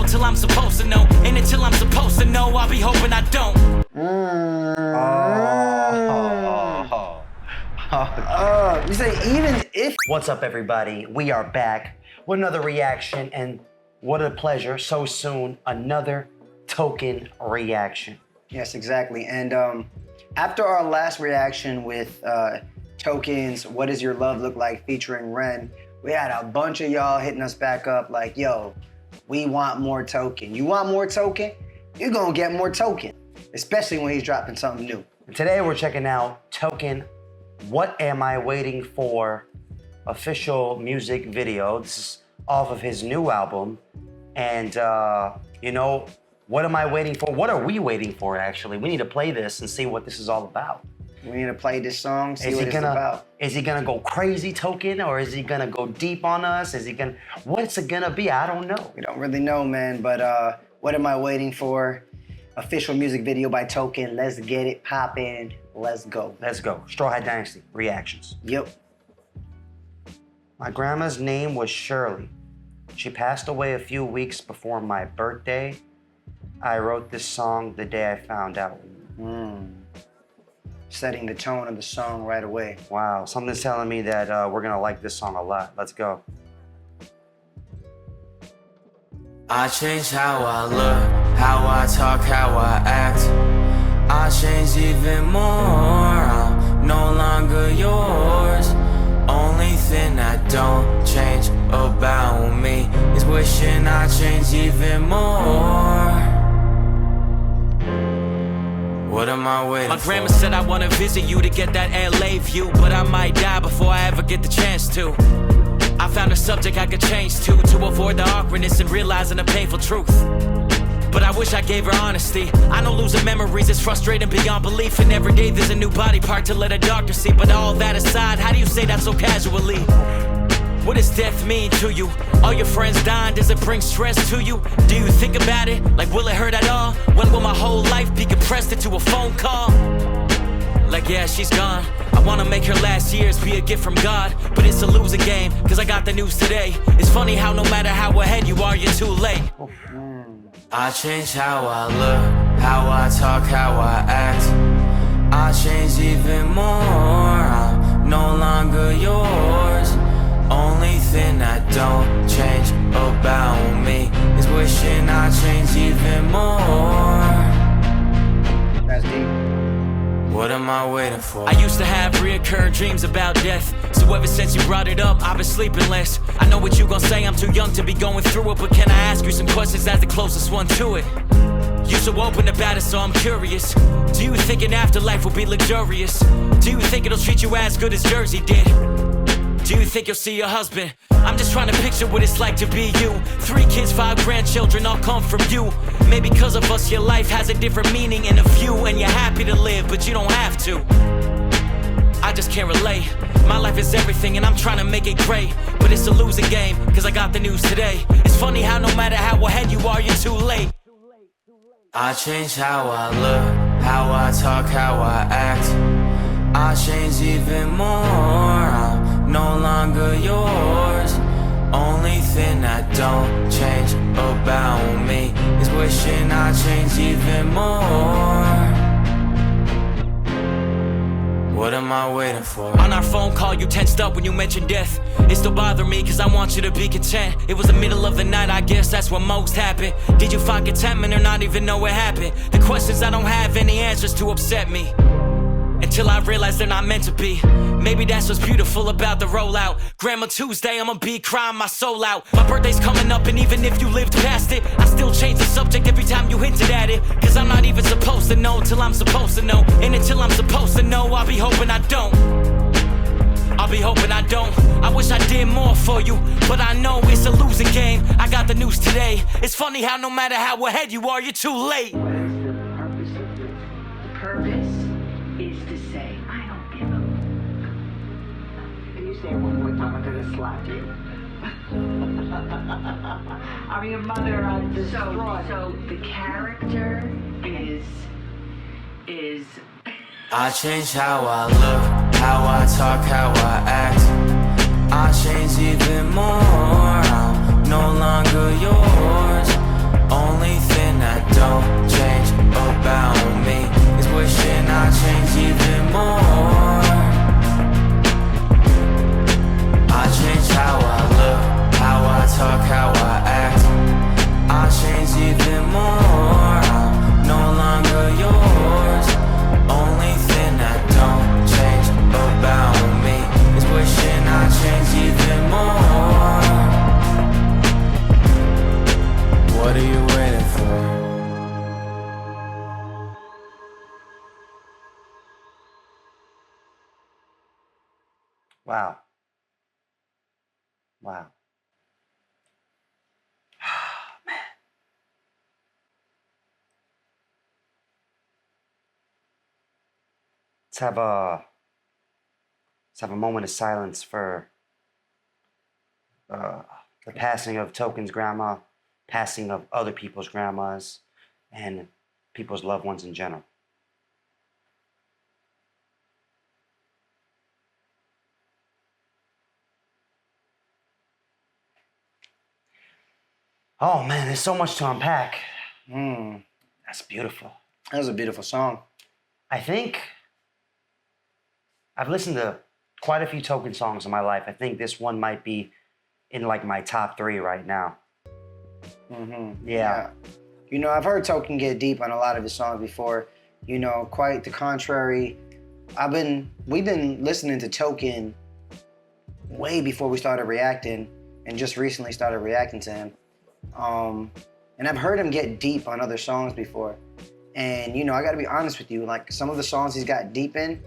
till I'm supposed to know. And until I'm supposed to know, I'll be hoping I don't. You say even if... What's up, everybody? We are back with another reaction, and what a pleasure. So soon, another Token reaction. Yes, exactly. And after our last reaction with Token's What Does Your Love Look Like featuring Ren, we had a bunch of y'all hitting us back up like, yo, we want more Token. You want more Token? You're gonna get more Token, especially when he's dropping something new. And today we're checking out Token, What Am I Waiting For? Official music video. This is off of his new album. And, you know, what am I waiting for? What are we waiting for, actually? We need to play this and see what this is all about. We need to play this song, see what it's about. Is he gonna go crazy, Token, or is he gonna go deep on us? What's it gonna be? I don't know. We don't really know, man, but what am I waiting for? Official music video by Token. Let's get it poppin'. Let's go. Let's go. Strawhat Dynasty reactions. Yep. My grandma's name was Shirley. She passed away a few weeks before my birthday. I wrote this song the day I found out. Setting the tone of the song right away. Wow, something's telling me that we're gonna like this song a lot. Let's go. I change how I look, how I talk, how I act. I change even more, I'm no longer yours. Only thing that don't change about me is wishing I change even more. What am I waiting for? My grandma said I wanna visit you to get that LA view, but I might die before I ever get the chance to. I found a subject I could change to avoid the awkwardness and realizing the painful truth. But I wish I gave her honesty. I know losing memories is frustrating beyond belief, and every day there's a new body part to let a doctor see. But all that aside, how do you say that so casually? What does death mean to you? All your friends dying, does it bring stress to you? Do you think about it? Like, will it hurt at all? When will my whole life be compressed into a phone call? Like, yeah, she's gone. I wanna make her last years be a gift from God, but it's a losing game, cause I got the news today. It's funny how no matter how ahead you are, you're too late. I change how I look, how I talk, how I act. I change even more, I'm no longer yours. Only thing that don't change about me is wishing I change even more. That's deep. What am I waiting for? I used to have reoccurring dreams about death, so ever since you brought it up, I've been sleeping less. I know what you gon' say, I'm too young to be going through it, but can I ask you some questions as the closest one to it? You so open about it, so I'm curious. Do you think an afterlife will be luxurious? Do you think it'll treat you as good as Jersey did? Do you think you'll see your husband? I'm just trying to picture what it's like to be you. 3 kids, 5 grandchildren, all come from you. Maybe because of us, your life has a different meaning and a view, and you're happy to live, but you don't have to. I just can't relate. My life is everything and I'm trying to make it great, but it's a losing game, cause I got the news today. It's funny how no matter how ahead you are, you're too late. I change how I look, how I talk, how I act. I change even more, I'm no longer yours. Only thing that don't change about me is wishing I change even more. What am I waiting for? On our phone call, you tensed up when you mentioned death. It still bothers me, cause I want you to be content. It was the middle of the night, I guess that's what most happened. Did you find contentment or not even know what happened? The questions I don't have any answers to upset me, until I realize they're not meant to be. Maybe that's what's beautiful about the rollout. Grandma Tuesday, I'ma be crying my soul out. My birthday's coming up, and even if you lived past it, I still change the subject every time you hinted at it. Cause I'm not even supposed to know till I'm supposed to know. And until I'm supposed to know, I'll be hoping I don't. I'll be hoping I don't. I wish I did more for you, but I know it's a losing game. I got the news today. It's funny how no matter how ahead you are, you're too late. What is the purpose of this? The purpose is to say, I don't give a... Can you say it one more time? I'm gonna slap you. I'm your mother on the straw. So the character is... I change how I look, how I talk, how I act. I change even more, I'm no longer yours. Wow. Wow. Man. Let's have a moment of silence for the passing of Token's grandma, passing of other people's grandmas, and people's loved ones in general. Oh man, there's so much to unpack. That's beautiful. That was a beautiful song. I think I've listened to quite a few Token songs in my life. I think this one might be in like my top 3 right now. Yeah. You know, I've heard Token get deep on a lot of his songs before. You know, quite the contrary. We've been listening to Token way before we started reacting, and just recently started reacting to him. And I've heard him get deep on other songs before. And, you know, I gotta be honest with you, like some of the songs he's got deep in,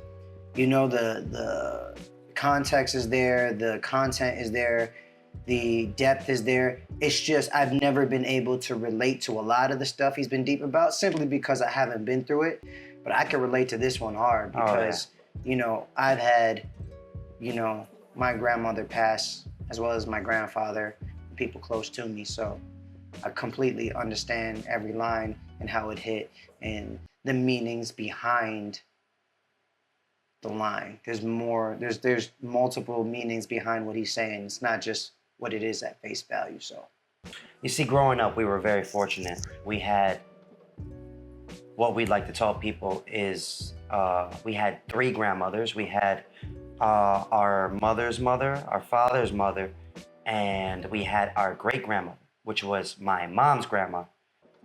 you know, the context is there, the content is there, the depth is there. It's just, I've never been able to relate to a lot of the stuff he's been deep about simply because I haven't been through it. But I can relate to this one hard because, you know, I've had, you know, my grandmother pass as well as my grandfather, people close to me. So I completely understand every line and how it hit and the meanings behind the line. There's more, there's multiple meanings behind what he's saying. It's not just what it is at face value. So you see, growing up, we were very fortunate. We had what we'd like to tell people is we had 3 grandmothers. We had our mother's mother, our father's mother, and we had our great grandmother, which was my mom's grandma.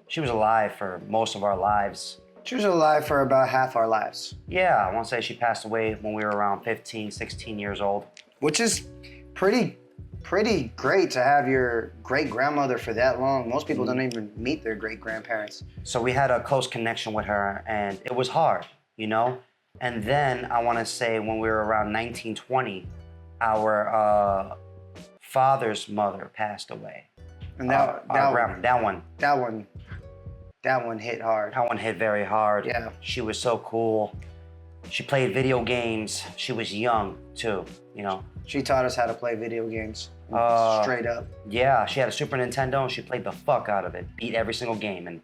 She was alive for most of our lives. she was alive for about half our lives. Yeah, I want to say she passed away when we were around 15, 16 years old. Which is pretty great to have your great-grandmother for that long. Most people don't even meet their great-grandparents. So we had a close connection with her, and it was hard, you know? And then I want to say when we were around 1920, our father's mother passed away. And that one hit hard. That one hit very hard. Yeah. She was so cool. She played video games. She was young too, you know. She taught us how to play video games. Straight up. Yeah, she had a Super Nintendo and she played the fuck out of it. Beat every single game. And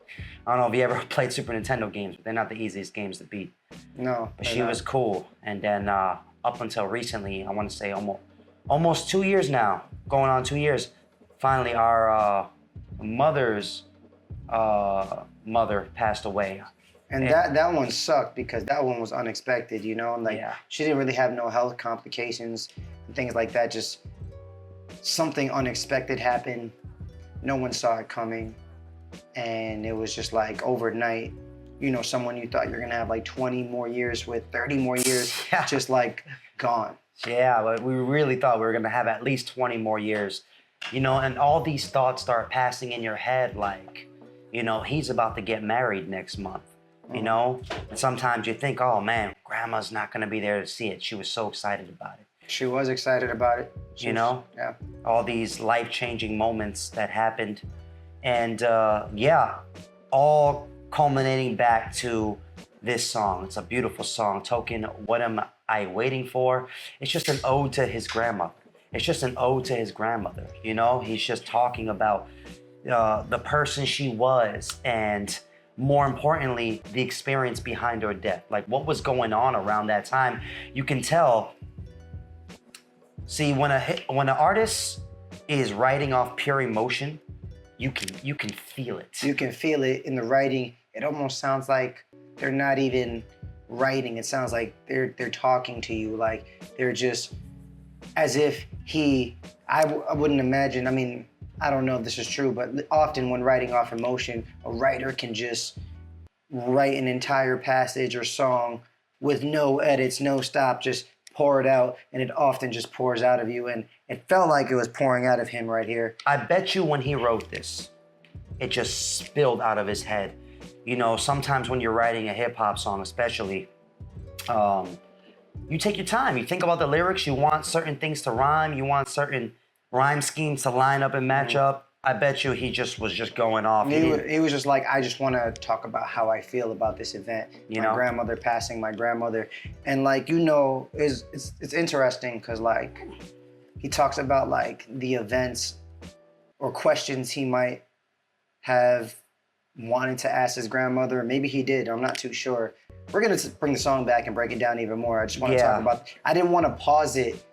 I don't know if you ever played Super Nintendo games, but they're not the easiest games to beat. No. But she was cool. And then up until recently, I want to say almost 2 years now, going on 2 years, finally our mother's mother passed away. And that one sucked because that one was unexpected, you know? Like, she didn't really have no health complications and things like that. Just something unexpected happened. No one saw it coming. And it was just like overnight, you know, someone you thought you're going to have like 20 more years with, 30 more years, just like gone. Yeah, but we really thought we were going to have at least 20 more years, you know, and all these thoughts start passing in your head like, you know, he's about to get married next month. You know, and sometimes you think, oh man, grandma's not going to be there to see it. She was so excited about it. She was excited about it. Yeah. All these life-changing moments that happened. And all culminating back to this song. It's a beautiful song. Token, What Am I Waiting For? It's just an ode to his grandmother. It's just an ode to his grandmother. You know, he's just talking about the person she was and more importantly, the experience behind her death. Like what was going on around that time. You can tell. See, when an artist is writing off pure emotion, you can feel it. You can feel it in the writing. It almost sounds like they're not even writing. It sounds like they're talking to you. Like they're just as if I wouldn't imagine. I mean, I don't know if this is true, but often when writing off emotion, a writer can just write an entire passage or song with no edits, no stop, just pour it out, and it often just pours out of you, and it felt like it was pouring out of him right here. I bet you when he wrote this, it just spilled out of his head. You know, sometimes when you're writing a hip-hop song especially, you take your time. You think about the lyrics. You want certain things to rhyme. You want certain rhyme schemes to line up and match up. I bet you he just was just going off. He was just like, I just want to talk about how I feel about this event. My grandmother passing, my grandmother. And like, it's interesting because like he talks about like the events or questions he might have wanted to ask his grandmother. Maybe he did. I'm not too sure. We're going to bring the song back and break it down even more. I just want to talk about, I didn't want to pause it.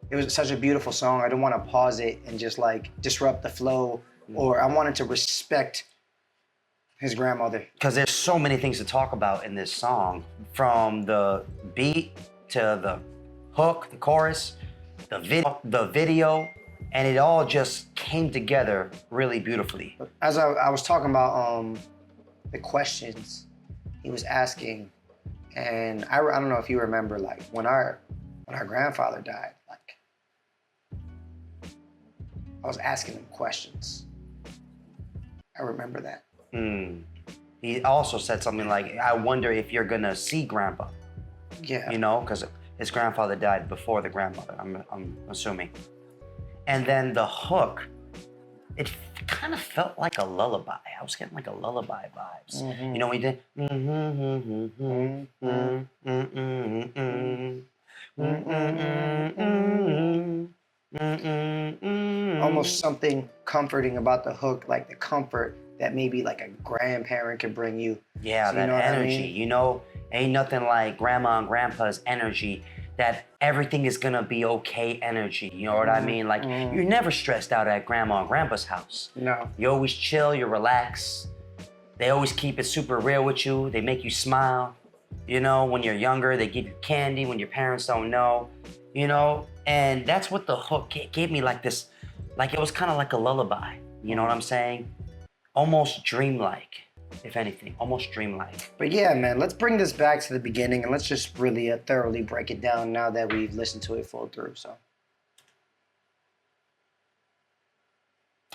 It was such a beautiful song. I didn't want to pause it and just like disrupt the flow, or I wanted to respect his grandmother. Because there's so many things to talk about in this song, from the beat to the hook, the chorus, the video, and it all just came together really beautifully. As I was talking about the questions he was asking, and I don't know if you remember, like when our grandfather died, like I was asking him questions. I remember that. He also said something like, I wonder if you're gonna see grandpa. Yeah. You know, because his grandfather died before the grandmother, I'm assuming. And then the hook, it kind of felt like a lullaby. I was getting like a lullaby vibes. Mm-hmm. You know, we did. Almost something comforting about the hook, like the comfort that maybe like a grandparent could bring you. Yeah, that energy. I mean? You know, ain't nothing like grandma and grandpa's energy. That everything is gonna be okay energy. You know what I mean? Like, you're never stressed out at grandma and grandpa's house. No. You always chill, you relax. They always keep it super real with you. They make you smile. You know, when you're younger, they give you candy when your parents don't know. You know, and that's what the hook gave me, like this, like it was kind of like a lullaby. You know what I'm saying? Almost dreamlike, if anything, almost dreamlike. But yeah, man, let's bring this back to the beginning and let's just really thoroughly break it down now that we've listened to it full through. So.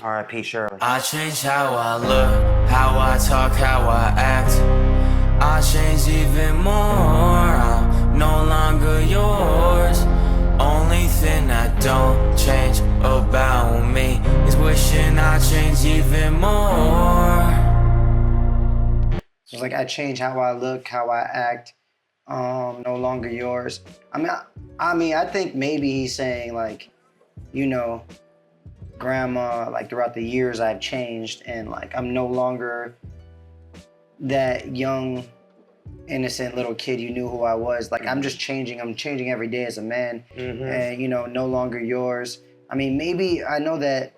R.I.P. Shirley. I change how I look, how I talk, how I act. I change even more. I'm no longer yours. Only thing I don't change about me is wishing I change even more. So it's like I change how I look, how I act. No longer yours. I mean, I think maybe he's saying like, you know, grandma, like throughout the years I've changed and like I'm no longer that young, innocent little kid you knew who I was. Like I'm just changing. I'm changing every day as a man. And you know, no longer yours. I mean, maybe I know that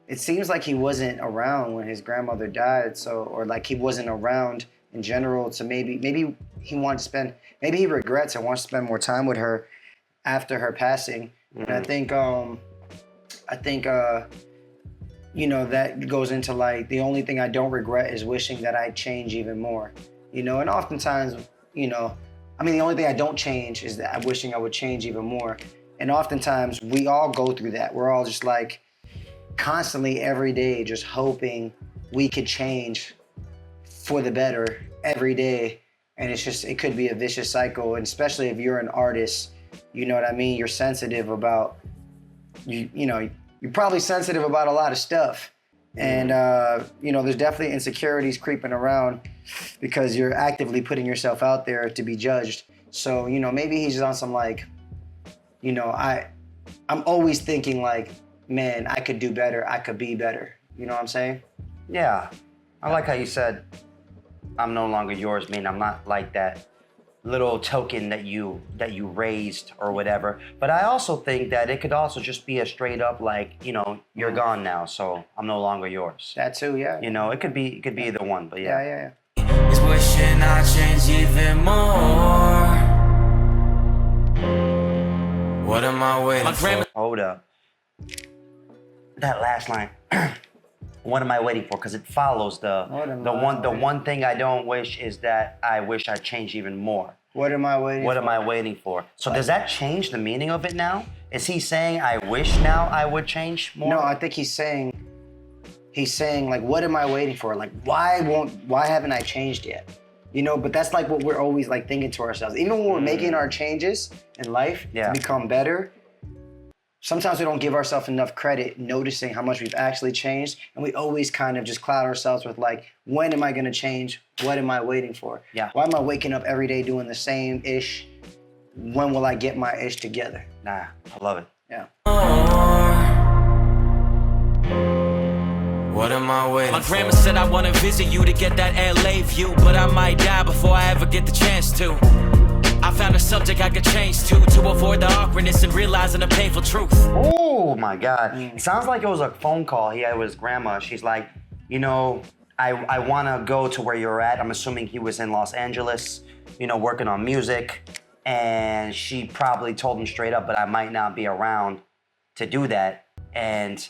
it seems like he wasn't around when his grandmother died. So, or like he wasn't around in general. So maybe he wanted to spend. Maybe he regrets and wants to spend more time with her after her passing. And I think you know, that goes into like the only thing I don't regret is wishing that I'd change even more. You know, and oftentimes, you know, I mean, the only thing I don't change is that I'm wishing I would change even more. And oftentimes we all go through that. We're all just like constantly every day just hoping we could change for the better every day. And it's just, it could be a vicious cycle. And especially if you're an artist, you know what I mean? You're sensitive about, you know, you're probably sensitive about a lot of stuff. And, you know, there's definitely insecurities creeping around because you're actively putting yourself out there to be judged. So, you know, maybe he's just on some like, you know, I'm always thinking like, man, I could do better. I could be better. You know what I'm saying? Yeah. I like how you said, I'm no longer yours, mean I'm not like that little token that you raised or whatever. But I also think that it could also just be a straight up like, you know, you're gone now, so I'm no longer yours. That too, yeah. You know, it could be either one, but yeah. Yeah. Is wishing I change even more. What am I waiting for? Hold up. That last line. What am I waiting for? Because it follows the one thing I don't wish is that I wish I changed even more. What am I waiting for? What am I waiting for? So does that change the meaning of it now? Is he saying I wish now I would change more? No, I think he's saying like, what am I waiting for? Like, why haven't I changed yet? You know, but that's like what we're always like thinking to ourselves. Even when we're making our changes in life to become better, sometimes we don't give ourselves enough credit noticing how much we've actually changed. And we always kind of just cloud ourselves with like, when am I going to change? What am I waiting for? Yeah. Why am I waking up every day doing the same ish? When will I get my ish together? Nah, I love it. Yeah. What am I waiting My grandma said I wanna visit you to get that LA view, but I might die before I ever get the chance to. I found a subject I could change to avoid the awkwardness and realizing the painful truth. Oh my God. It sounds like it was a phone call he had with his grandma. She's like, you know, I want to go to where you're at. I'm assuming he was in Los Angeles, you know, working on music. And she probably told him straight up, but I might not be around to do that. And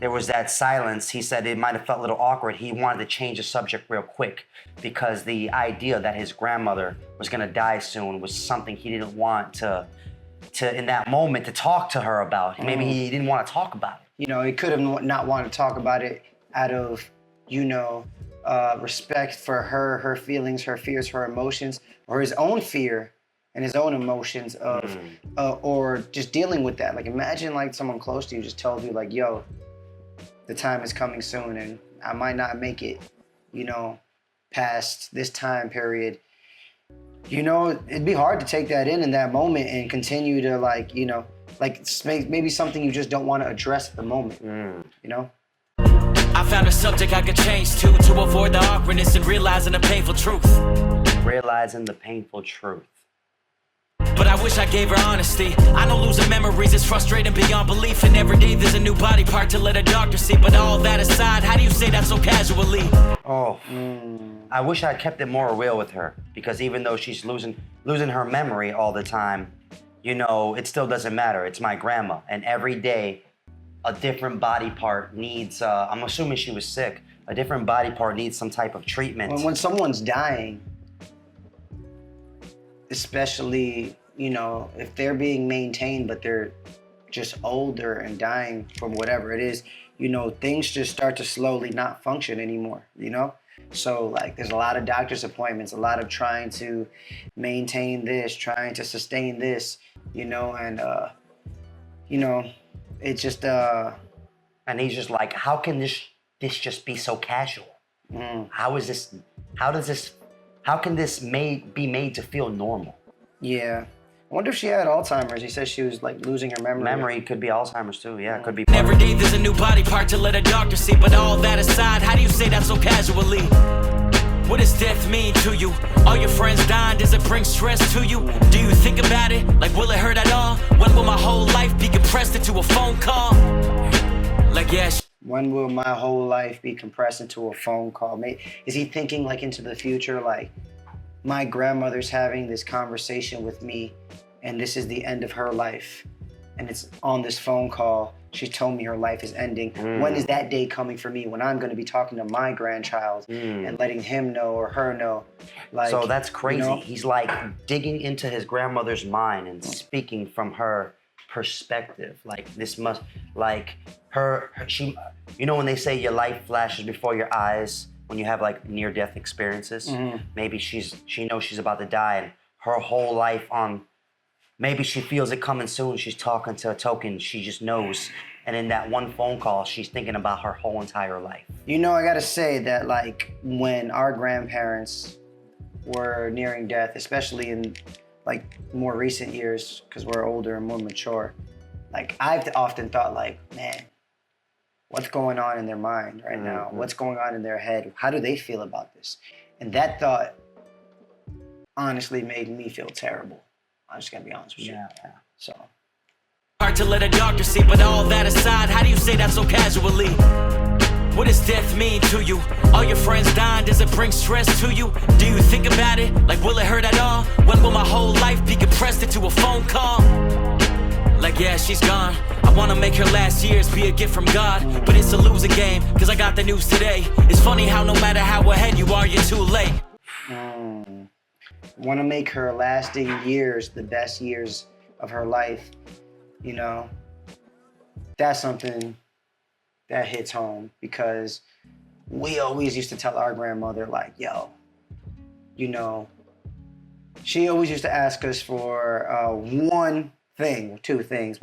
there was that silence. He said it might have felt a little awkward. He wanted to change the subject real quick because the idea that his grandmother was going to die soon was something he didn't want to in that moment to talk to her about. Maybe he didn't want to talk about it. You know, he could have not wanted to talk about it out of, you know, respect for her feelings, her fears, her emotions, or his own fear and his own emotions of, or just dealing with that. Like, imagine like someone close to you just told you like, yo, the time is coming soon and I might not make it, you know, past this time period. You know, it'd be hard to take that in that moment and continue to like, you know, like maybe something you just don't want to address at the moment, you know? I found a subject I could change to avoid the awkwardness and realizing the painful truth. Realizing the painful truth. But I wish I gave her honesty. I know losing memories is frustrating beyond belief, and every day there's a new body part to let a doctor see. But all that aside, how do you say that so casually? Oh, I wish I kept it more real with her, because even though she's losing her memory all the time, you know, it still doesn't matter. It's my grandma, and every day a different body part needs, I'm assuming she was sick, a different body part needs some type of treatment. When someone's dying, especially, you know, if they're being maintained but they're just older and dying from whatever it is, you know, things just start to slowly not function anymore, you know? So like there's a lot of doctor's appointments, a lot of trying to maintain this, trying to sustain this, you know, and you know, it's just and he's just like, how can this just be so casual? How can this be made to feel normal? Yeah. I wonder if she had Alzheimer's. He says she was like losing her memory. Memory could be Alzheimer's too. Yeah, it could be. Every day there's a new body part to let a doctor see. But all that aside, how do you say that so casually? What does death mean to you? All your friends dying, does it bring stress to you? Do you think about it? Like, will it hurt at all? When will my whole life be compressed into a phone call? Like, yeah. When will my whole life be compressed into a phone call? Is he thinking like into the future? Like, my grandmother's having this conversation with me and this is the end of her life. And it's on this phone call. She told me her life is ending. When is that day coming for me when I'm going to be talking to my grandchild and letting him know or her know? Like, so that's crazy. You know? He's like digging into his grandmother's mind and speaking from her perspective. Like this must, like she, you know when they say your life flashes before your eyes when you have like near-death experiences? Maybe she knows she's about to die and her whole life on, maybe she feels it coming soon. She's talking to a token. She just knows. And in that one phone call, she's thinking about her whole entire life. You know, I gotta say that like when our grandparents were nearing death, especially in like more recent years, because we're older and more mature, like I've often thought like, man, what's going on in their mind right now? What's going on in their head? How do they feel about this? And that thought honestly made me feel terrible. I'm just gonna be honest with you. Yeah. So. Hard to let a doctor see, but all that aside, how do you say that so casually? What does death mean to you? All your friends dying, does it bring stress to you? Do you think about it? Like, will it hurt at all? When will my whole life be compressed into a phone call? Like, yeah, she's gone. I wanna make her last years be a gift from God, but it's a losing game, cause I got the news today. It's funny how no matter how ahead you are, you're too late. Want to make her lasting years the best years of her life, you know, that's something that hits home, because we always used to tell our grandmother like, yo, you know, she always used to ask us for one of two things.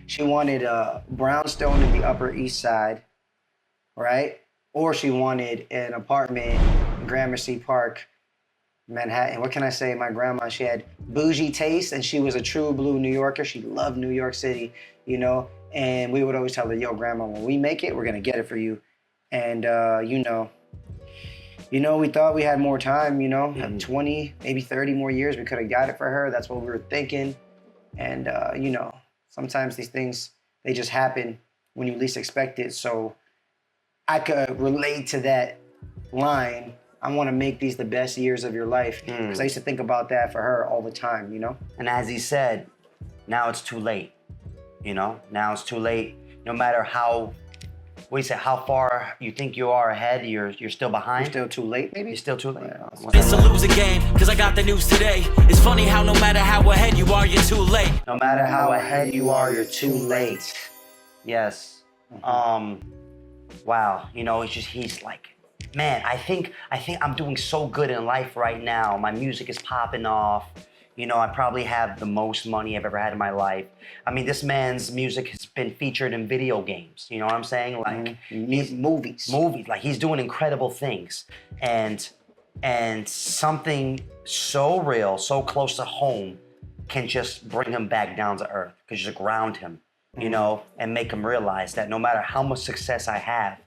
She wanted a brownstone in the Upper East Side, right? Or she wanted an apartment in Gramercy Park, Manhattan. What can I say? My grandma, she had bougie taste, and she was a true blue New Yorker. She loved New York City, you know? And we would always tell her, yo, grandma, when we make it, we're going to get it for you. And, you know, we thought we had more time, you know, 20, maybe 30 more years. We could have got it for her. That's what we were thinking. And, you know, sometimes these things, they just happen when you least expect it. So I could relate to that line. I want to make these the best years of your life. Because I used to think about that for her all the time, you know? And as he said, now it's too late. You know, now it's too late. No matter how far you think you are ahead, you're still behind. You're still too late, maybe? You're still too late. It's a losing game, cause I got the news today. It's funny how no matter how ahead you are, you're too late. No matter how ahead you are, you're too late. Yes. Wow. You know, he's like, man, I think I'm doing so good in life right now. My music is popping off. You know, I probably have the most money I've ever had in my life. I mean, this man's music has been featured in video games. You know what I'm saying? Like movies. Like he's doing incredible things. And something so real, so close to home can just bring him back down to earth. Can just ground him, you know, and make him realize that no matter how much success I have,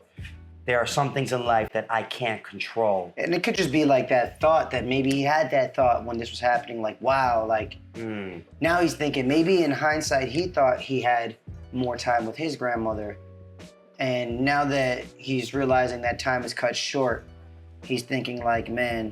there are some things in life that I can't control. And it could just be like that thought that maybe he had that thought when this was happening, like, wow, like, now he's thinking, maybe in hindsight, he thought he had more time with his grandmother. And now that he's realizing that time is cut short, he's thinking like, man,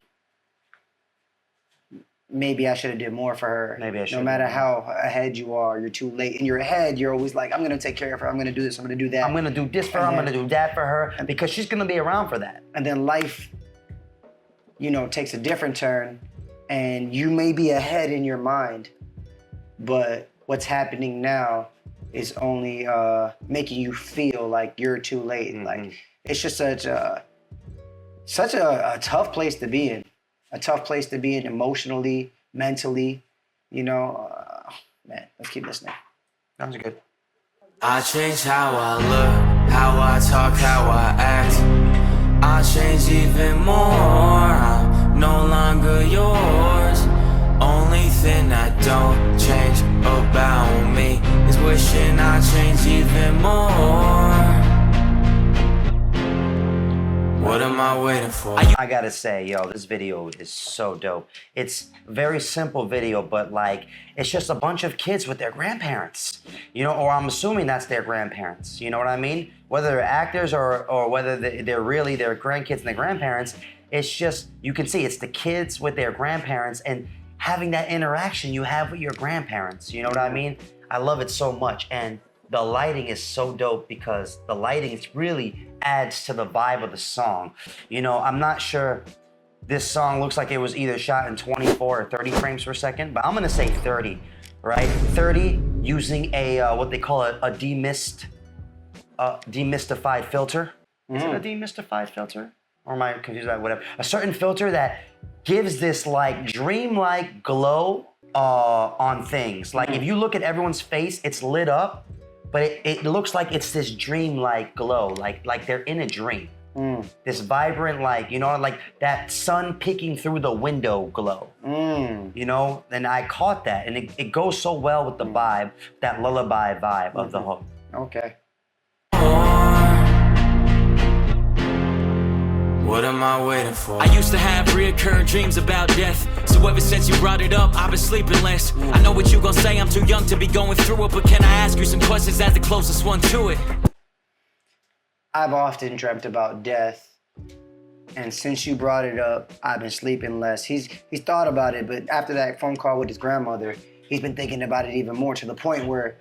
maybe I should have did more for her. Maybe I should. No matter how ahead you are, you're too late. In your head, you're always like, I'm going to take care of her. I'm going to do this. I'm going to do that. I'm going to do this for her. I'm going to do that for her. Because she's going to be around for that. And then life, you know, takes a different turn. And you may be ahead in your mind. But what's happening now is only making you feel like you're too late. Like, it's just such a tough place to be in. A tough place to be in emotionally, mentally, you know. Man, let's keep listening. Sounds good. I change how I look, how I talk, how I act. I change even more, I'm no longer yours. Only thing I don't change about me is wishing I changed even more. What am I waiting for? I gotta say, yo, this video is so dope. It's a very simple video, but like, it's just a bunch of kids with their grandparents, you know, or I'm assuming that's their grandparents, you know what I mean? Whether they're actors or whether they're really their grandkids and their grandparents, it's just, you can see it's the kids with their grandparents and having that interaction you have with your grandparents, you know what I mean? I love it so much, and the lighting is so dope because the lighting really adds to the vibe of the song. You know, I'm not sure, this song looks like it was either shot in 24 or 30 frames per second, but I'm gonna say 30, right? 30 using a, what they call a demystified filter. Is it a demystified filter? Or am I confused about whatever? A certain filter that gives this like dreamlike glow on things. Like if you look at everyone's face, it's lit up, but it looks like it's this dream-like glow, like they're in a dream. This vibrant, like, you know, like that sun peeking through the window glow. You know, and I caught that, and it goes so well with the vibe, that lullaby vibe of the hook. Okay. What am I waiting for? I used to have reoccurring dreams about death. So ever since you brought it up, I've been sleeping less. I know what you gon' say, I'm too young to be going through it, but can I ask you some questions as the closest one to it? I've often dreamt about death, and since you brought it up, I've been sleeping less. He's thought about it, but after that phone call with his grandmother, he's been thinking about it even more, to the point where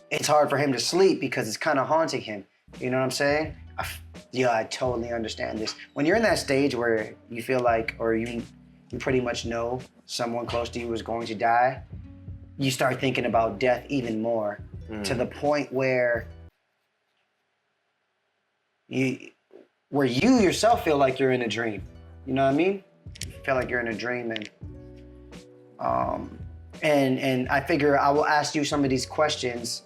it's hard for him to sleep because it's kind of haunting him. You know what I'm saying? Yeah, I totally understand this. When you're in that stage where you feel like, or you pretty much know someone close to you is going to die, you start thinking about death even more, to the point where you yourself feel like you're in a dream. You know what I mean? feel like you're in a dream. And I figure I will ask you some of these questions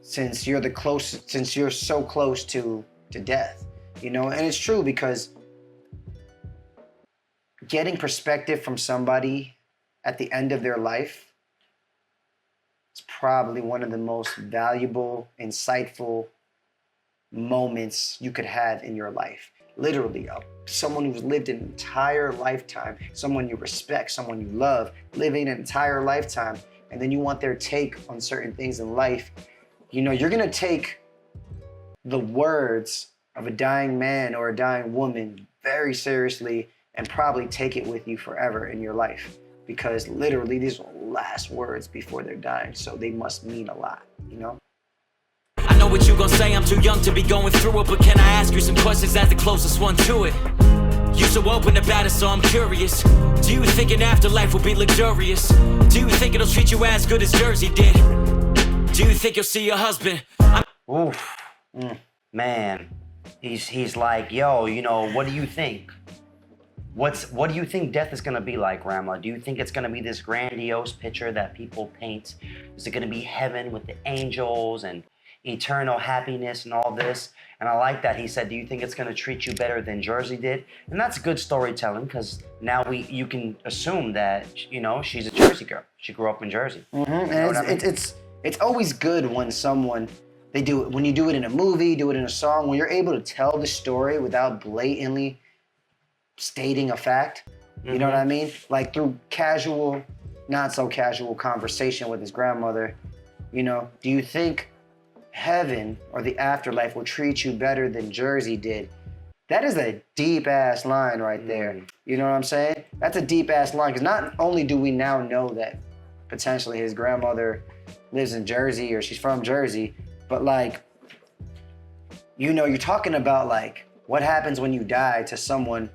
since you're so close to death, you know. And it's true, because getting perspective from somebody at the end of their life is probably one of the most valuable, insightful moments you could have in your life. Literally, someone who's lived an entire lifetime, someone you respect, someone you love, living an entire lifetime, and then you want their take on certain things in life. You know, you're gonna take the words of a dying man or a dying woman very seriously and probably take it with you forever in your life, because literally these are the last words before they're dying, so they must mean a lot, you know? I know what you gon' say, I'm too young to be going through it, but can I ask you some questions as the closest one to it? You so open about it, so I'm curious. Do you think an afterlife will be luxurious? Do you think it'll treat you as good as Jersey did? Do you think you'll see your husband? Oof. Man. He's like, yo, you know, what do you think? What do you think death is gonna be like, Grandma? Do you think it's gonna be this grandiose picture that people paint? Is it gonna be heaven with the angels and eternal happiness and all this? And I like that he said, do you think it's gonna treat you better than Jersey did? And that's good storytelling, because now you can assume that, you know, she's a Jersey girl. She grew up in Jersey. Mm-hmm. You know And it's always good when when you do it in a movie, do it in a song, when you're able to tell the story without blatantly stating a fact. You know what I mean? Like through casual, not so casual conversation with his grandmother, you know, do you think heaven or the afterlife will treat you better than Jersey did? That is a deep ass line right there. You know what I'm saying? That's a deep ass line, because not only do we now know that potentially his grandmother lives in Jersey or she's from Jersey, but like, you know, you're talking about like what happens when you die to someone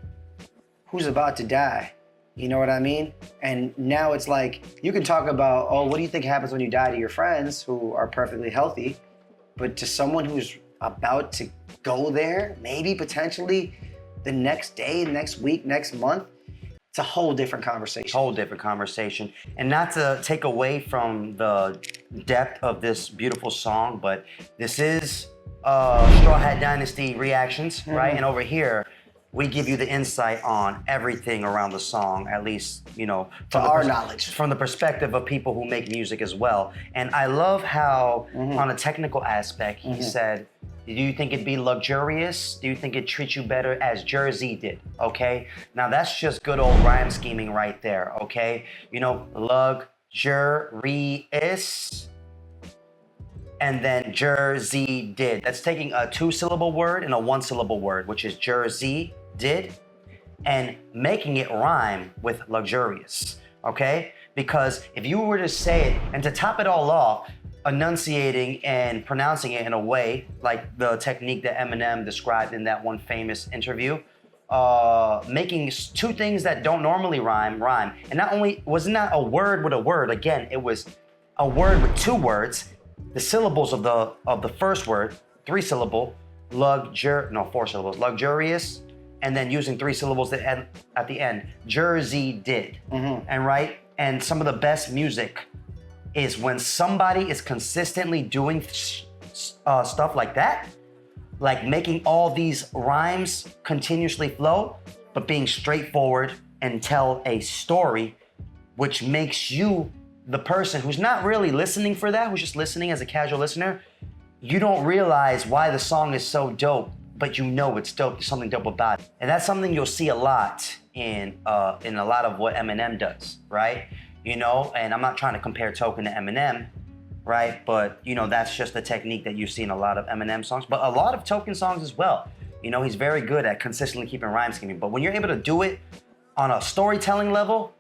who's about to die. You know what I mean? And now it's like, you can talk about, oh, what do you think happens when you die to your friends who are perfectly healthy? But to someone who's about to go there, maybe potentially the next day, next week, next month, it's a whole different conversation. Whole different conversation. And not to take away from the depth of this beautiful song, but this is Strawhat Dynasty reactions, right? And over here, we give you the insight on everything around the song, at least, you know, to our knowledge. From the perspective of people who make music as well. And I love how, on a technical aspect, he said, do you think it'd be luxurious? Do you think it'd treat you better as Jersey did? Okay? Now that's just good old rhyme scheming right there, okay? You know, luxurious, and then Jersey did. That's taking a 2-syllable word and a 1-syllable word, which is Jersey did, and making it rhyme with luxurious, okay? Because if you were to say it, and to top it all off, enunciating and pronouncing it in a way like the technique that Eminem described in that one famous interview, making two things that don't normally rhyme. And not only was it not a word with a word, again, it was a word with 2 words, the syllables of the first word, 3-syllable, 4 syllables, luxurious, and then using 3 syllables at the end, Jersey did. And some of the best music is when somebody is consistently doing stuff like that, like making all these rhymes continuously flow, but being straightforward and tell a story, which makes you, the person who's not really listening for that, who's just listening as a casual listener, you don't realize why the song is so dope, but you know it's dope. There's something dope about it. And that's something you'll see a lot in a lot of what Eminem does, right? You know, and I'm not trying to compare Token to Eminem, right? But, you know, that's just the technique that you see in a lot of Eminem songs, but a lot of Token songs as well. You know, he's very good at consistently keeping rhyme scheming, but when you're able to do it on a storytelling level,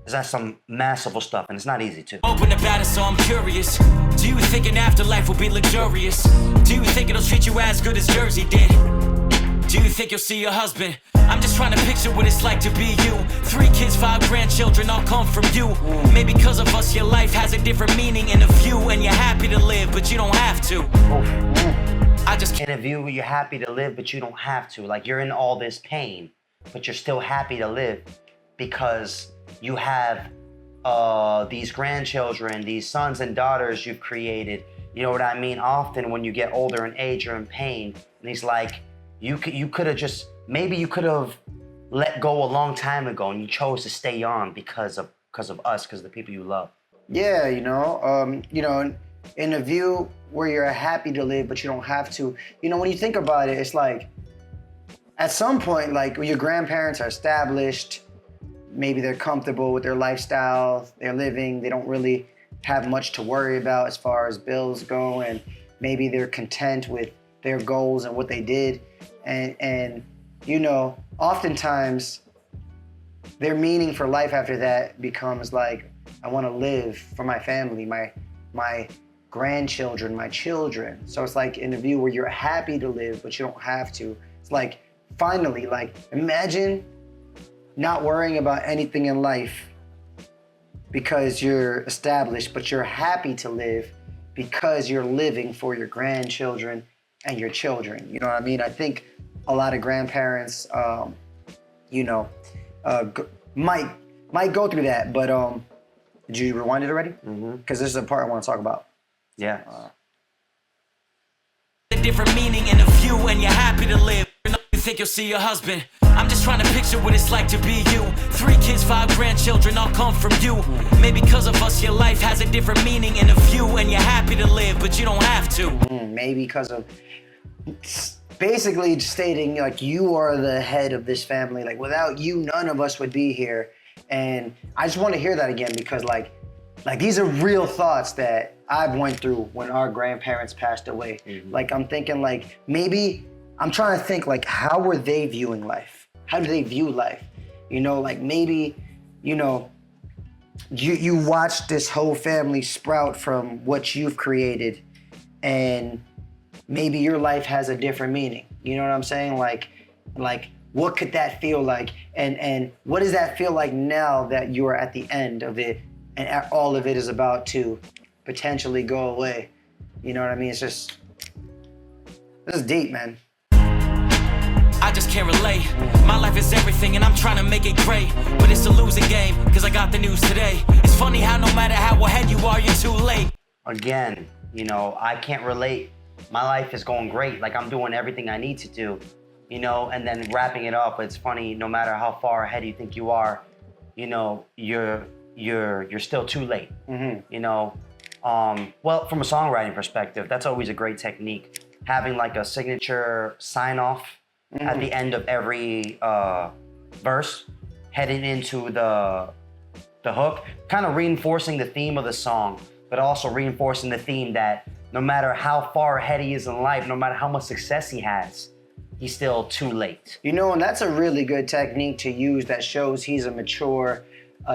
that's some masterful stuff, and it's not easy to. Open about it, so I'm curious. Do you think an afterlife will be luxurious? Do you think it'll treat you as good as Jersey did? Do you think you'll see your husband? I'm just trying to picture what it's like to be you. 3 kids, 5 grandchildren, all come from you. Maybe because of us, your life has a different meaning and a view, and you're happy to live, but you don't have to. I just can't. In a view, you're happy to live, but you don't have to. Like, you're in all this pain, but you're still happy to live because you have these grandchildren, these sons and daughters you've created. You know what I mean? Often when you get older in age, you're in pain. And he's like, you could have just, maybe you could have let go a long time ago and you chose to stay on because of us, because of the people you love. Yeah, in a view where you're happy to live, but you don't have to. When you think about it, it's like, at some point, like when your grandparents are established, maybe they're comfortable with their lifestyle, they're living, they don't really have much to worry about as far as bills go, and maybe they're content with their goals and what they did. And oftentimes their meaning for life after that becomes like, I want to live for my family, my grandchildren, my children. So it's like in a view where you're happy to live, but you don't have to. It's like, finally, like, imagine not worrying about anything in life because you're established, but you're happy to live because you're living for your grandchildren and your children. You know what I mean? I think a lot of grandparents, might go through that, but did you rewind it already? Because this is a part I want to talk about. Yeah. A different meaning in a view, and you're happy to live. You think you'll see your husband. I'm just trying to picture what it's like to be you. 3 kids, 5 grandchildren, all come from you. Maybe because of us, your life has a different meaning in a view, and you're happy to live, but you don't have to. Maybe because of basically stating like you are the head of this family. Like without you, none of us would be here. And I just want to hear that again because like these are real thoughts that I've went through when our grandparents passed away. Like I'm thinking like maybe I'm trying to think like how were they viewing life? How do they view life? Like maybe, you watch this whole family sprout from what you've created and maybe your life has a different meaning. You know what I'm saying? Like what could that feel like? And what does that feel like now that you are at the end of it and all of it is about to potentially go away? You know what I mean? This is deep, man. I just can't relate. My life is everything and I'm trying to make it great, but it's a losing game cause I got the news today. It's funny how no matter how ahead you are, you're too late. Again, I can't relate. My life is going great. Like I'm doing everything I need to do, and then wrapping it up. It's funny, no matter how far ahead you think you are, you're still too late. Well, from a songwriting perspective, that's always a great technique. Having like a signature sign off at the end of every verse, heading into the hook, kind of reinforcing the theme of the song, but also reinforcing the theme that no matter how far ahead he is in life, no matter how much success he has, he's still too late. And that's a really good technique to use that shows he's a mature,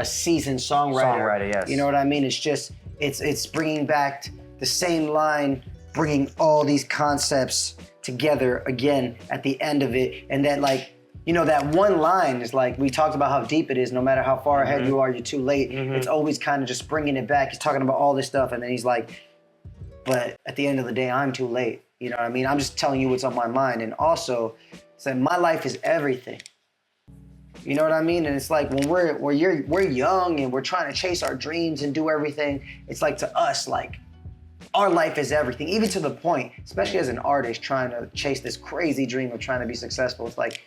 seasoned songwriter. Yes. You know what I mean? It's just, it's bringing back the same line, bringing all these concepts together again at the end of it. And that that one line is like, we talked about how deep it is. No matter how far ahead you are, you're too late. It's always kind of just bringing it back. He's talking about all this stuff. And then he's like, but at the end of the day, I'm too late. You know what I mean? I'm just telling you what's on my mind. And also, it's like my life is everything. You know what I mean? And it's like when we're young and we're trying to chase our dreams and do everything, it's like to us, like our life is everything. Even to the point, especially as an artist trying to chase this crazy dream of trying to be successful, it's like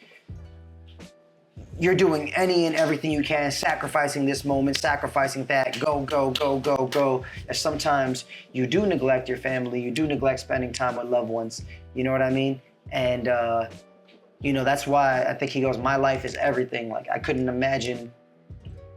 you're doing any and everything you can, sacrificing this moment, sacrificing that, go. And sometimes you do neglect your family, you do neglect spending time with loved ones. You know what I mean? And, that's why I think he goes, my life is everything. Like, I couldn't imagine,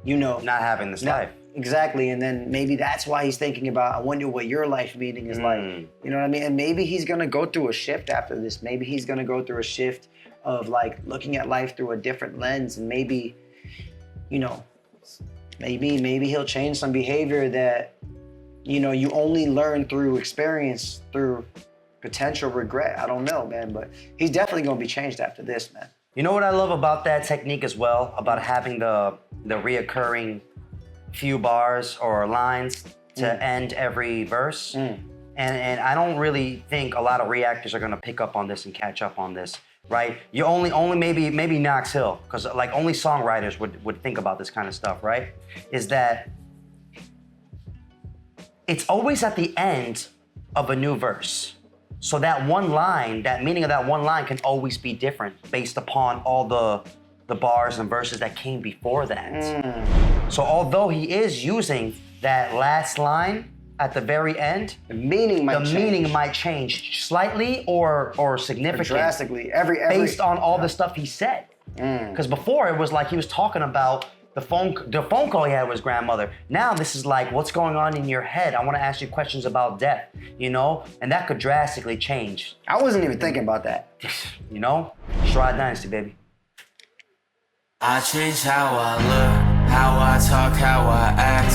not having this life. Exactly. And then maybe that's why he's thinking about, I wonder what your life meaning is like. You know what I mean? And maybe he's going to go through a shift after this. Maybe he's going to go through a shift of like looking at life through a different lens, and maybe, maybe he'll change some behavior that, you only learn through experience, through potential regret. I don't know, man, but he's definitely gonna be changed after this, man. You know what I love about that technique as well, about having the reoccurring few bars or lines to end every verse. And I don't really think a lot of reactors are gonna pick up on this and catch up on this. right? You only maybe Knox Hill, because like only songwriters would think about this kind of stuff, right? Is that it's always at the end of a new verse. So that one line, that meaning of that one line can always be different based upon all the bars and verses that came before that. So although he is using that last line at the very end, The meaning might change slightly or significantly. drastically. Based on all the stuff he said. Because before it was like he was talking about the phone call he had with his grandmother. Now this is like, what's going on in your head? I want to ask you questions about death, you know? And that could drastically change. I wasn't even thinking about that. You know? Strawhat Dynasty, baby. I change how I look, how I talk, how I act.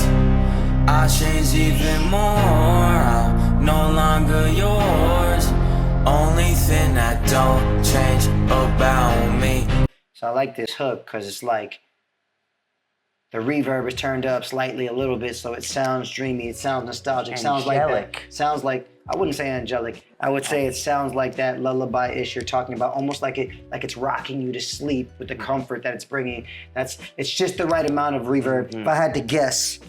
I change even more, I'm no longer yours. Only thing that don't change about me. So I like this hook because it's like the reverb is turned up slightly a little bit, so it sounds dreamy, it sounds nostalgic, sounds like that. Sounds like, I wouldn't say angelic. I would say it sounds like that lullaby-ish you're talking about, almost like it's rocking you to sleep with the comfort that it's bringing. It's just the right amount of reverb. If I had to guess,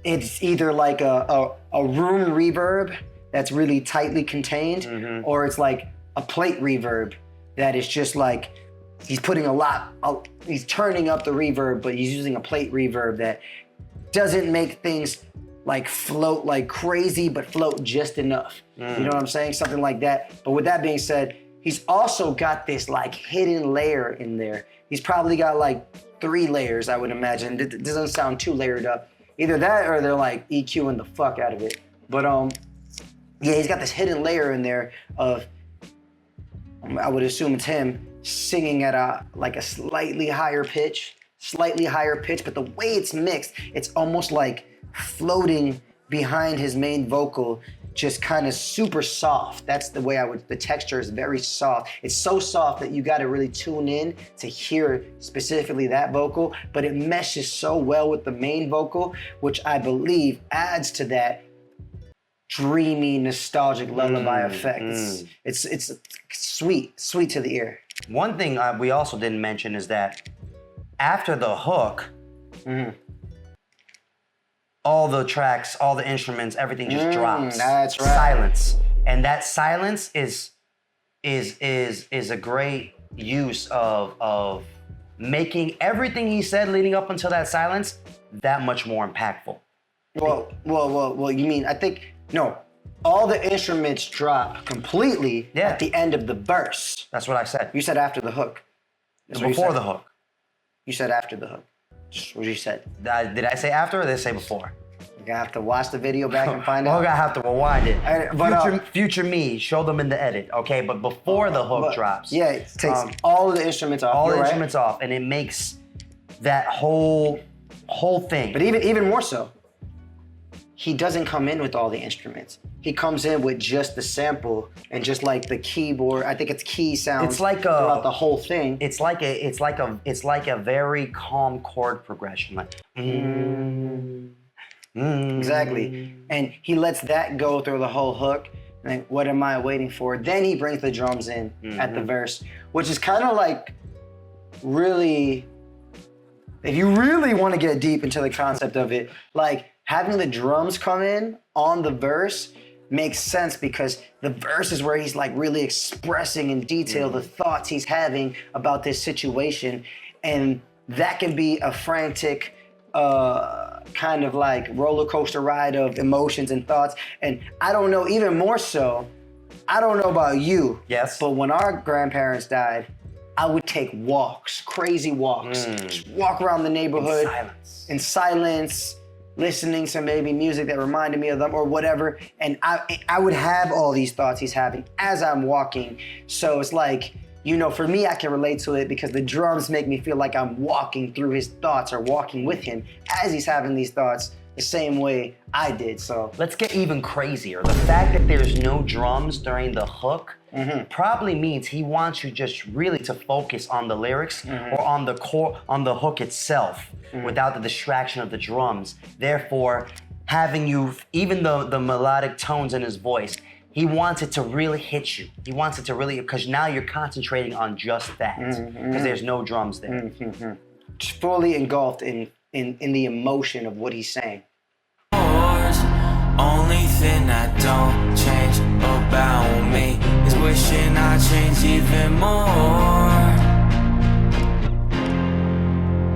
it's either like a room reverb that's really tightly contained, or it's like a plate reverb that is just like he's putting he's turning up the reverb, but he's using a plate reverb that doesn't make things like float like crazy, but float just enough. You know what I'm saying? Something like that. But with that being said, he's also got this like hidden layer in there. He's probably got like 3 layers, I would imagine. It doesn't sound too layered up. Either that or they're like EQing the fuck out of it. But yeah, he's got this hidden layer in there of, I would assume it's him singing at a slightly higher pitch, but the way it's mixed, it's almost like floating behind his main vocal, just kind of super soft. That's the way the texture is very soft. It's so soft that you got to really tune in to hear specifically that vocal, but it meshes so well with the main vocal, which I believe adds to that dreamy, nostalgic lullaby effect. It's sweet to the ear. One thing we also didn't mention is that after the hook, all the tracks, all the instruments, everything just drops. That's right. Silence. And that silence is a great use of making everything he said leading up until that silence that much more impactful. Well, you mean, I think, no, all the instruments drop completely at the end of the verse. That's what I said. You said after the hook. It's before the hook. You said after the hook. That's what you said. Did I say after or did I say before? You're gonna have to watch the video back and find out. We're gonna have to rewind it. But, future me, show them in the edit, okay? But before the hook drops. Yeah, it takes all of the instruments off. All the instruments off, and it makes that whole thing. But even more so, he doesn't come in with all the instruments. He comes in with just the sample and just like the keyboard. I think it's key sounds. It's like throughout the whole thing. It's like a very calm chord progression. Like Exactly. And he lets that go through the whole hook. Like, what am I waiting for? Then he brings the drums in at the verse, which is kind of like really, if you really want to get deep into the concept of it, like having the drums come in on the verse makes sense because the verse is where he's like really expressing in detail the thoughts he's having about this situation. And that can be a frantic, kind of like roller coaster ride of emotions and thoughts. And I don't know, even more so, I don't know about you. Yes. But when our grandparents died, I would take walks, crazy walks. Just walk around the neighborhood in silence, listening to maybe music that reminded me of them or whatever. And I would have all these thoughts he's having as I'm walking. So it's like, you know, for me, I can relate to it because the drums make me feel like I'm walking through his thoughts or walking with him as he's having these thoughts the same way I did. So let's get even crazier. The fact that there's no drums during the hook probably means he wants you just really to focus on the lyrics or on the hook itself without the distraction of the drums. Therefore, having you, even the melodic tones in his voice, he wants it to really hit you. He wants it to really, because now you're concentrating on just that, because there's no drums there. Just fully engulfed in the emotion of what he's saying. Only thing that don't change about me is wishing I changed even more.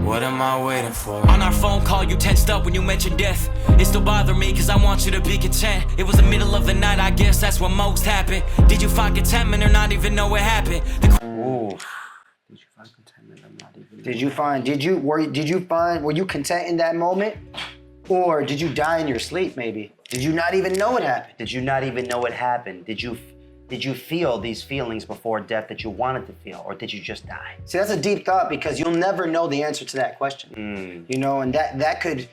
What am I waiting for? On our phone call, you tensed up when you mentioned death. It still bothered me, cause I want you to be content. It was the middle of the night, I guess that's what most happened. Did you find contentment or not even know what happened? Ooh. Did you find contentment? I'm not even. Were you content in that moment? Or did you die in your sleep, maybe? Did you not even know it happened? Did you not even know it happened? Did you feel these feelings before death that you wanted to feel, or did you just die? See, that's a deep thought, because you'll never know the answer to that question. You know, and that could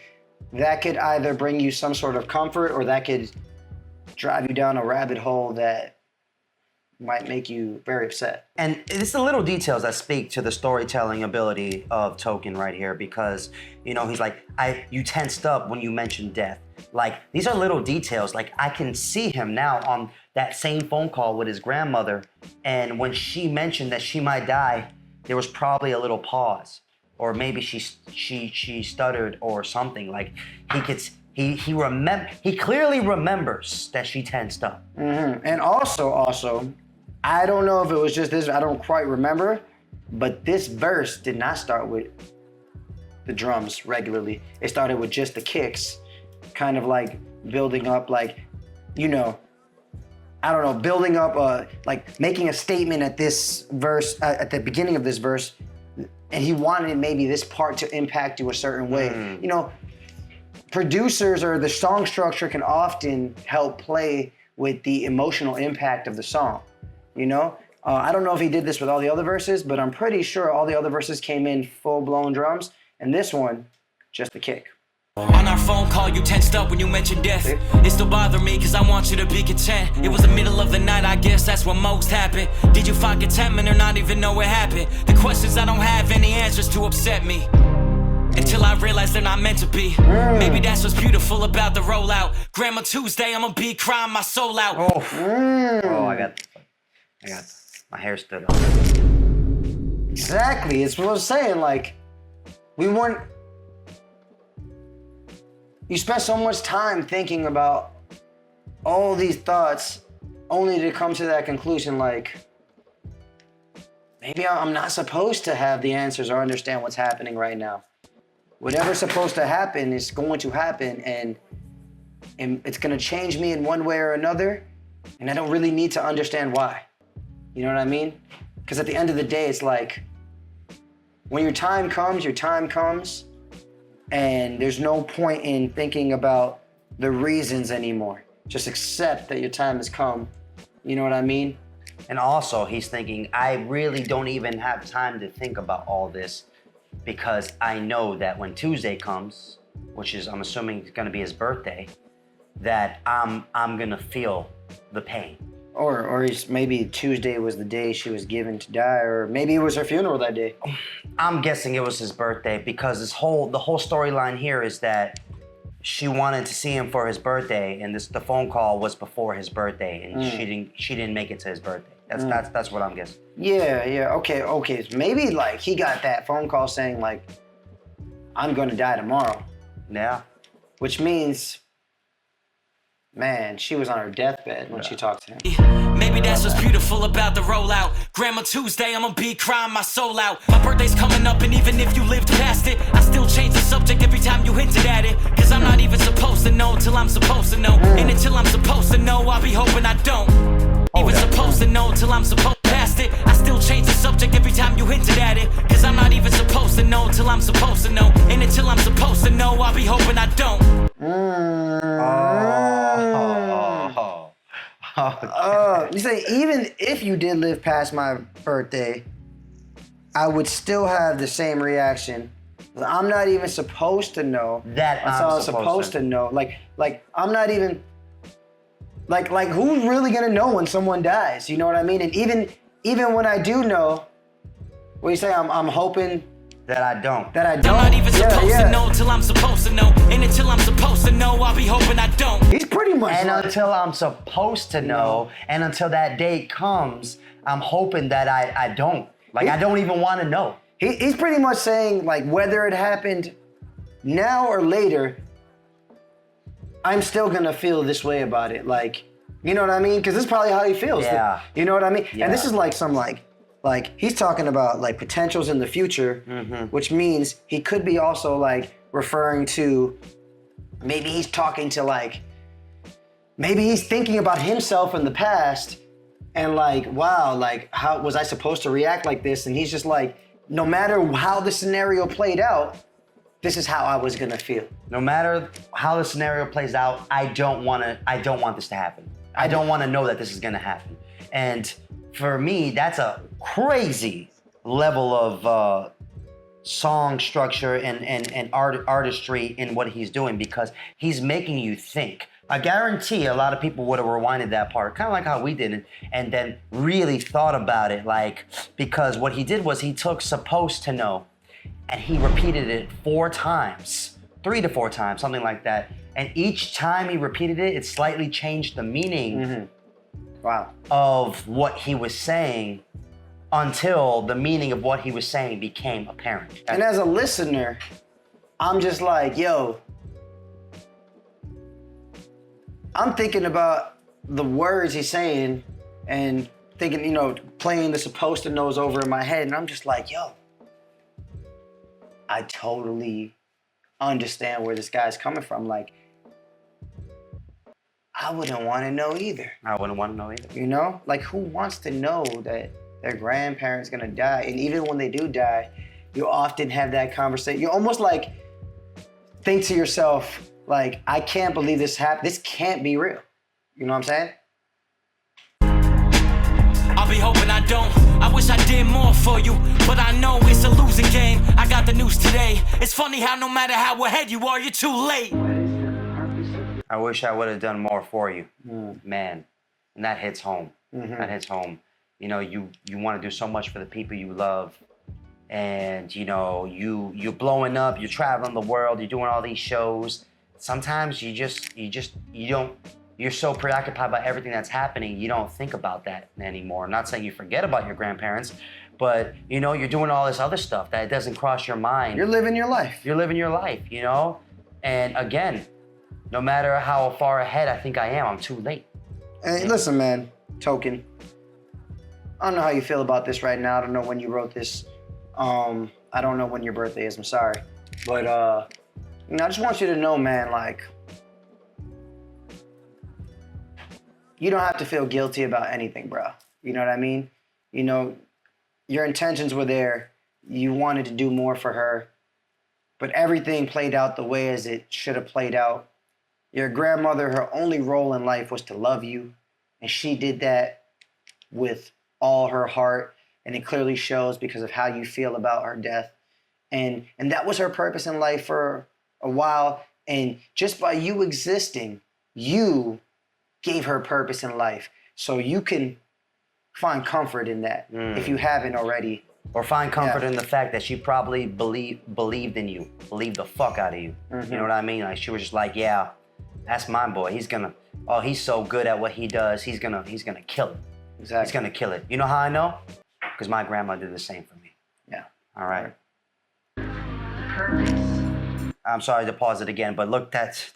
either bring you some sort of comfort, or that could drive you down a rabbit hole that might make you very upset. And it's the little details that speak to the storytelling ability of Token right here, because, you know, he's like, you tensed up when you mentioned death. Like, these are little details. Like, I can see him now on that same phone call with his grandmother, and when she mentioned that she might die, there was probably a little pause, or maybe she stuttered or something. Like, he clearly remembers that she tensed up. And also, I don't know if it was just this, I don't quite remember, but this verse did not start with the drums regularly. It started with just the kicks, kind of like building up, like, you know, I don't know, building up, like making a statement at this verse, at the beginning of this verse, and he wanted maybe this part to impact you a certain way. You know, producers or the song structure can often help play with the emotional impact of the song, you know? I don't know if he did this with all the other verses, but I'm pretty sure all the other verses came in full-blown drums, and this one, just the kick. On our phone call, you tensed up when you mentioned death. It still bothered me, cause I want you to be content. It was the middle of the night, I guess that's what most happened. Did you find contentment or not even know what happened? The questions I don't have any answers to upset me, until I realize they're not meant to be. Maybe that's what's beautiful about the rollout. Grandma Tuesday, I'ma be crying my soul out. Oh, I got my hair stood up. Exactly, it's what I was saying, like, you spent so much time thinking about all these thoughts only to come to that conclusion, like, maybe I'm not supposed to have the answers or understand what's happening right now. Whatever's supposed to happen is going to happen, and it's going to change me in one way or another, and I don't really need to understand why. You know what I mean? Because at the end of the day, it's like, when your time comes, and there's no point in thinking about the reasons anymore. Just accept that your time has come. You know what I mean? And also, he's thinking, I really don't even have time to think about all this, because I know that when Tuesday comes, which is, I'm assuming, it's gonna be his birthday, that I'm gonna feel the pain. Or maybe Tuesday was the day she was given to die, or maybe it was her funeral that day. I'm guessing it was his birthday, because the whole storyline here is that she wanted to see him for his birthday, and the phone call was before his birthday, and she didn't make it to his birthday. That's what I'm guessing. Yeah, okay. So maybe like he got that phone call saying like, I'm gonna die tomorrow. Yeah. Which means, man, she was on her deathbed when she talked to him. Maybe that's what's beautiful about the rollout. Grandma Tuesday, I'ma be crying my soul out. My birthday's coming up, and even if you lived past it, I still change the subject every time you hinted at it. Cause I'm not even supposed to know till I'm supposed to know. And until I'm supposed to know, I'll be hoping I don't. Even supposed to know till I'm supposed past it. I still change the subject every time you hinted at it. Cause I'm not even supposed to know till I'm supposed to know. And until I'm supposed to know, I'll be hoping I don't. You say, even if you did live past my birthday, I would still have the same reaction. I'm not even supposed to know. That I'm supposed to know. Like I'm not even. Like who's really gonna know when someone dies? You know what I mean? And even when I do know, what you say? I'm hoping That I don't. That I don't. I'm not even supposed yeah. to know till I'm supposed to know. And until I'm supposed to know, I'll be hoping I don't. He's pretty much And like, until I'm supposed to know, and until that day comes, I'm hoping that I don't. Like, I don't even want to know. he's pretty much saying, like, whether it happened now or later, I'm still gonna feel this way about it. Like, you know what I mean? Because this is probably how he feels. Yeah. You know what I mean? Yeah. And this is like some like he's talking about like potentials in the future, which means he could be also like referring to, maybe he's talking to like, maybe he's thinking about himself in the past and like, wow, like how was I supposed to react like this? And he's just like, no matter how the scenario played out, this is how I was gonna feel. No matter how the scenario plays out, I don't want this to happen. I don't want to know that this is gonna happen. And for me, that's a crazy level of song structure and artistry in what he's doing, because he's making you think. I guarantee a lot of people would have rewinded that part, kind of like how we did it, and then really thought about it, like, because what he did was he took supposed to know and he repeated it 4 times, 3 to 4 times, something like that. And each time he repeated it, it slightly changed the meaning Wow. of what he was saying until the meaning of what he was saying became apparent. And as a listener, I'm just like, yo, I'm thinking about the words he's saying and thinking, you know, playing the supposed to knows over in my head. And I'm just like, yo, I totally understand where this guy's coming from. Like, I wouldn't want to know either. I wouldn't want to know either. You know? Like, who wants to know that their grandparent's gonna die? And even when they do die, you often have that conversation. You almost like think to yourself, like, I can't believe this happened. This can't be real. You know what I'm saying? I'll be hoping I don't. I wish I did more for you, but I know it's a losing game. I got the news today. It's funny how no matter how ahead you are, you're too late. I wish I would have done more for you, man. And that hits home. That hits home. You know, you want to do so much for the people you love, and you know, you're blowing up. You're traveling the world. You're doing all these shows. Sometimes you don't. You're so preoccupied by everything that's happening, you don't think about that anymore. I'm not saying you forget about your grandparents, but you know, you're doing all this other stuff that doesn't cross your mind. You're living your life. You're living your life, you know? And again, no matter how far ahead I think I am, I'm too late. And listen, man, Token, I don't know how you feel about this right now. I don't know when you wrote this. I don't know when your birthday is, I'm sorry. But, you know, I just want you to know, man, like, you don't have to feel guilty about anything, bro. You know what I mean? You know, your intentions were there. You wanted to do more for her, but everything played out the way as it should have played out. Your grandmother, her only role in life was to love you, and she did that with all her heart, and it clearly shows because of how you feel about her death. And that was her purpose in life for a while, and just by you existing, you gave her purpose in life. So you can find comfort in that if you haven't already. Or find comfort in the fact that she probably believed in you, believed the fuck out of you. You know what I mean? Like, she was just like, yeah, that's my boy. He's so good at what he does. He's gonna kill it. Exactly. He's gonna kill it. You know how I know? Because my grandma did the same for me. Yeah. All right. Purpose. I'm sorry to pause it again, but look, that's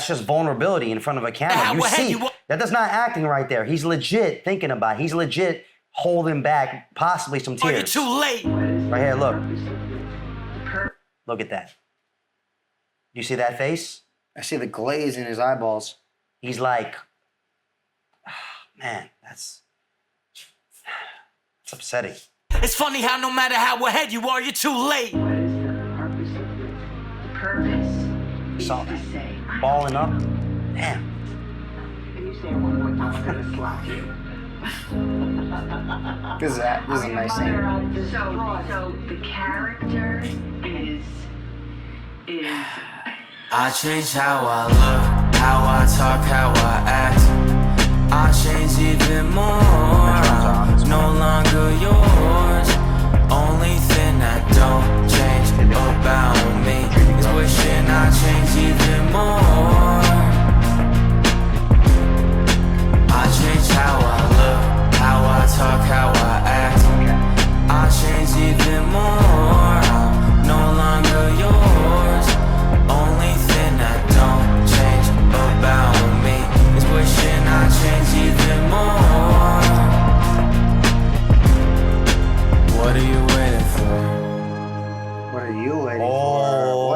just vulnerability in front of a camera. You see, that does not acting right there. He's legit thinking about it. He's legit holding back possibly some tears. You're too late. Right here, look. Look at that. You see that face? I see the glaze in his eyeballs. He's like, man, that's upsetting. It's funny how no matter how ahead you are, you're too late. What is the purpose of this? Purpose Saw is that. to say, Balling up. Damn. Can you say it one more time? I'm gonna slap you. This is a nice scene. So the character is I change how I look, how I talk, how I act. I change even more. I'm no longer yours. Only thing What are you waiting for? What are you waiting Oh,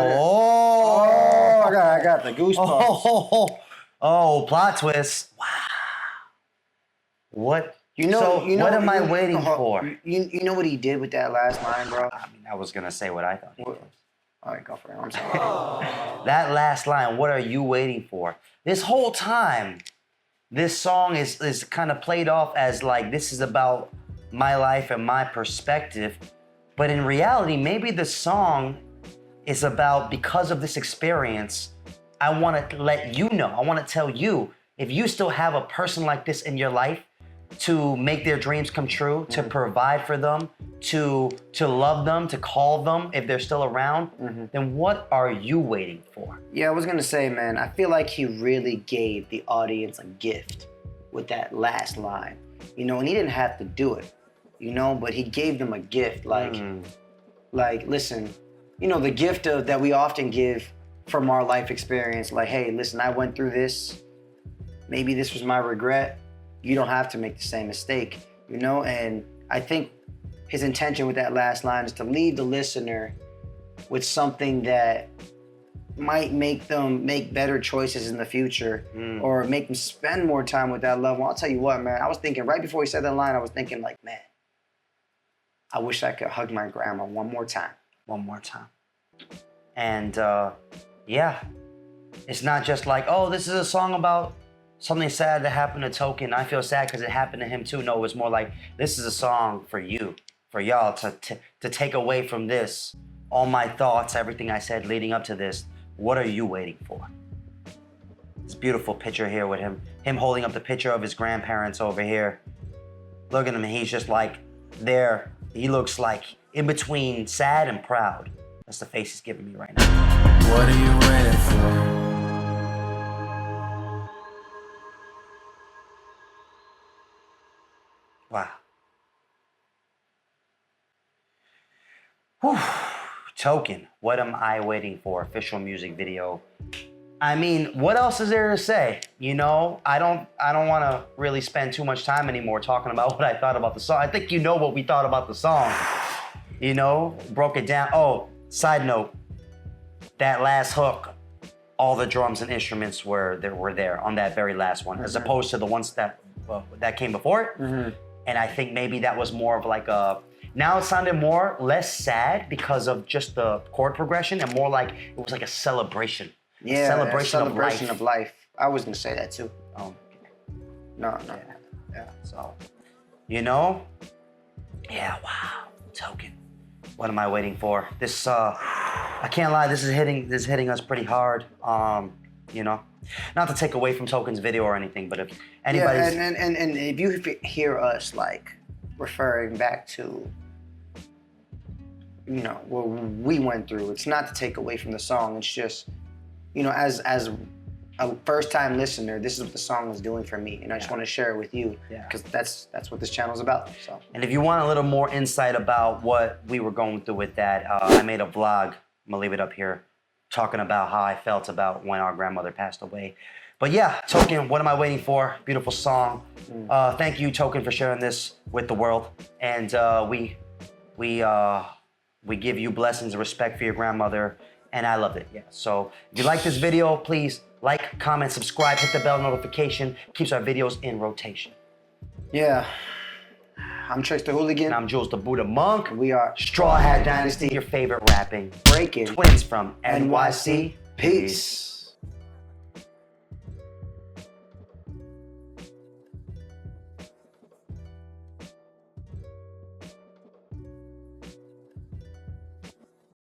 for? I got the goosebumps. Oh, plot twist. Wow. What? What am I waiting for? You know what he did with that last line, bro? I mean, I was gonna say what I thought. All right, go for it. I'm sorry. That last line, what are you waiting for? This whole time, this song is kind of played off as like this is about my life and my perspective. But in reality, maybe the song is about because of this experience, I want to let you know, I want to tell you, if you still have a person like this in your life to make their dreams come true, to provide for them, to love them, to call them if they're still around, then what are you waiting for? Yeah, I was gonna say, man, I feel like he really gave the audience a gift with that last line. You know, and he didn't have to do it, you know, but he gave them a gift. Like, listen, you know, the gift of that we often give from our life experience. Like, hey, listen, I went through this. Maybe this was my regret. You don't have to make the same mistake, you know? And I think his intention with that last line is to leave the listener with something that might make them make better choices in the future or make them spend more time with that loved one. I'll tell you what, man, I was thinking right before he said that line, I was thinking like, man, I wish I could hug my grandma one more time. One more time. And yeah, it's not just like, oh, this is a song about something sad that happened to Token. I feel sad because it happened to him too. No, it was more like, this is a song for you, for y'all to take away from this. All my thoughts, everything I said leading up to this, what are you waiting for? This beautiful picture here with him holding up the picture of his grandparents over here. Look at him, he's just like there. He looks like in between sad and proud. That's the face he's giving me right now. What are you waiting for? Wow. Whew. Token, what am I waiting for? Official music video. I mean, what else is there to say? You know, I don't want to really spend too much time anymore talking about what I thought about the song. I think you know what we thought about the song. You know, broke it down. Oh, side note, that last hook, all the drums and instruments were there on that very last one, as opposed to the ones that came before it. And I think maybe that was more of like a, now it sounded less sad because of just the chord progression and more like, it was like a celebration. Yeah, celebration of life. I was gonna say that too. Oh, No. yeah. So, you know, yeah, wow, Token. What am I waiting for? This, I can't lie, this is hitting us pretty hard. You know, not to take away from Token's video or anything, but if anybody's... Yeah, and if you hear us like referring back to, you know, what we went through, it's not to take away from the song. It's just, you know, as a first-time listener, this is what the song was doing for me, and I just want to share it with you, because that's what this channel is about. So. And if you want a little more insight about what we were going through with that, I made a vlog. I'm gonna leave it up here, talking about how I felt about when our grandmother passed away. But yeah, Token, what am I waiting for? Beautiful song. Thank you, Token, for sharing this with the world. And we give you blessings and respect for your grandmother, and I loved it. Yeah. So if you like this video, please like, comment, subscribe, hit the bell notification. Keeps our videos in rotation. Yeah. I'm Cherish the Hooligan. And I'm Jules the Buddha Monk. We are Strawhat Dynasty, your favorite rapping breaking twins from NYC. Peace.